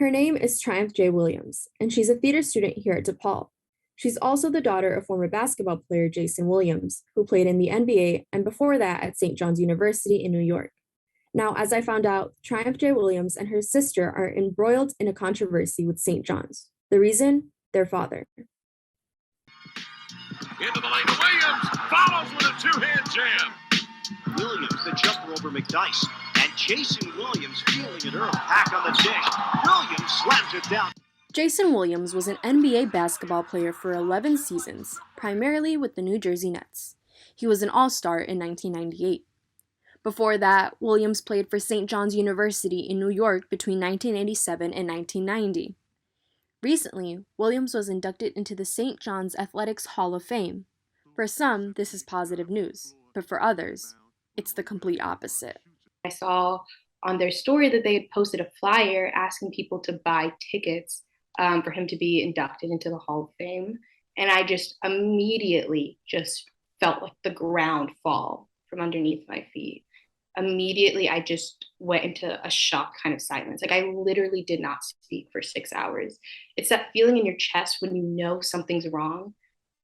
Her name is Triumph J. Williams, and she's a theater student here at DePaul. She's also the daughter of former basketball player Jason Williams, who played in the NBA and before that at St. John's University in New York. Now, as I found out, Triumph J. Williams and her sister are embroiled in a controversy with St. John's. The reason? Their father. Into the lane to Williams, follows with a two-hand jam. Williams, the jumper over McDyess, and Jason Williams feeling it early. Back on the dish, Williams slams it down. Jason Williams was an NBA basketball player for 11 seasons, primarily with the New Jersey Nets. He was an All-Star in 1998. Before that, Williams played for St. John's University in New York between 1987 and 1990. Recently, Williams was inducted into the St. John's Athletics Hall of Fame. For some, this is positive news, but for others, it's the complete opposite. I saw on their story that they had posted a flyer asking people to buy tickets for him to be inducted into the Hall of Fame. And I just immediately just felt like the ground fall from underneath my feet. Immediately, I just went into a shock kind of silence. Like I literally did not speak for 6 hours. It's that feeling in your chest when you know something's wrong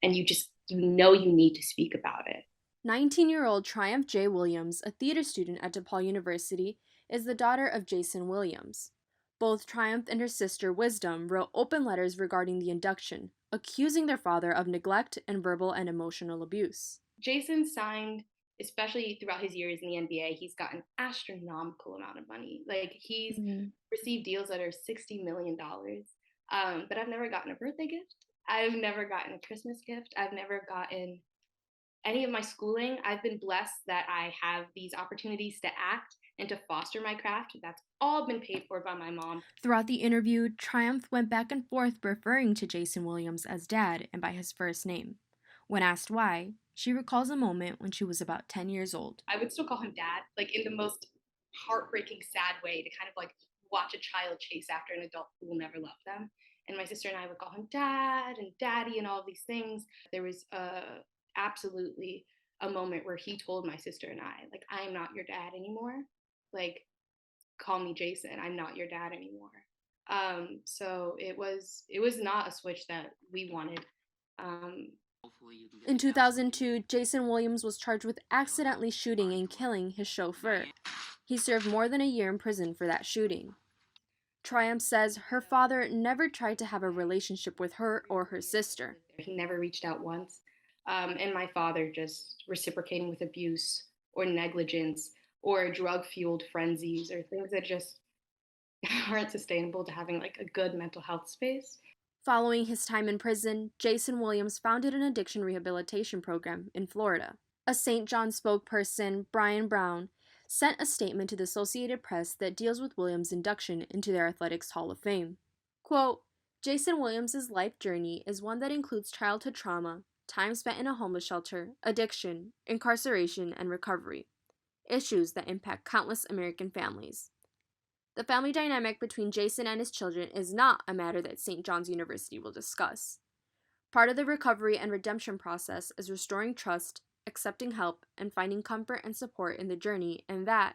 and you know you need to speak about it. 19-year-old Triumph J. Williams, a theater student at DePaul University, is the daughter of Jason Williams. Both Triumph and her sister Wisdom wrote open letters regarding the induction, accusing their father of neglect and verbal and emotional abuse. Jason signed, especially throughout his years in the NBA, he's got an astronomical amount of money. Like he's received deals that are $60 million. But I've never gotten a birthday gift. I've never gotten a Christmas gift. I've never gotten any of my schooling. I've been blessed that I have these opportunities to act and to foster my craft. That's all been paid for by my mom. Throughout the interview, Triumph went back and forth referring to Jason Williams as Dad and by his first name. When asked why, she recalls a moment when she was about 10 years old. I would still call him Dad, like in the most heartbreaking, sad way, to kind of like watch a child chase after an adult who will never love them. And my sister and I would call him Dad and Daddy and all of these things. There was absolutely a moment where he told my sister and I, like, I am not your dad anymore. Like, call me Jason. I'm not your dad anymore. So it was not a switch that we wanted. In 2002, Jason Williams was charged with accidentally shooting and killing his chauffeur. He served more than a year in prison for that shooting. Triumph says her father never tried to have a relationship with her or her sister. He never reached out once. And my father just reciprocating with abuse or negligence or drug-fueled frenzies or things that just aren't sustainable to having like a good mental health space. Following his time in prison, Jason Williams founded an addiction rehabilitation program in Florida. A St. John spokesperson, Brian Brown, sent a statement to the Associated Press that deals with Williams' induction into their Athletics Hall of Fame. Quote, Jason Williams' life journey is one that includes childhood trauma, time spent in a homeless shelter, addiction, incarceration, and recovery, issues that impact countless American families. The family dynamic between Jason and his children is not a matter that St. John's University will discuss. Part of the recovery and redemption process is restoring trust, accepting help, and finding comfort and support in the journey, and that,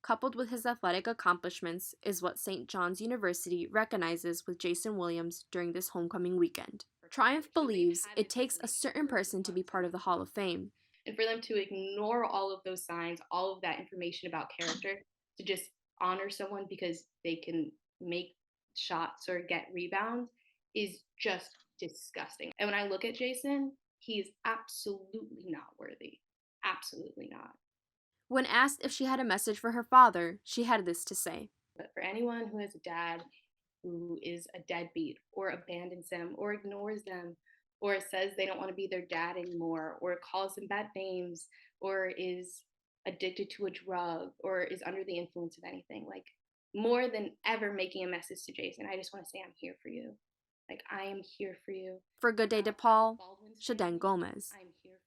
coupled with his athletic accomplishments, is what St. John's University recognizes with Jason Williams during this homecoming weekend. Triumph believes it takes a certain person to be part of the Hall of Fame. And for them to ignore all of those signs, all of that information about character, to just honor someone because they can make shots or get rebounds is just disgusting. And when I look at Jason, he's absolutely not worthy. Absolutely not. When asked if she had a message for her father, she had this to say. But for anyone who has a dad who is a deadbeat or abandons them or ignores them or says they don't want to be their dad anymore or calls them bad names or is addicted to a drug or is under the influence of anything, like more than ever making a message to Jason, I just want to say I'm here for you. Like, I am here for you. For Good Day DePaul, Shadenn Gomez. I'm here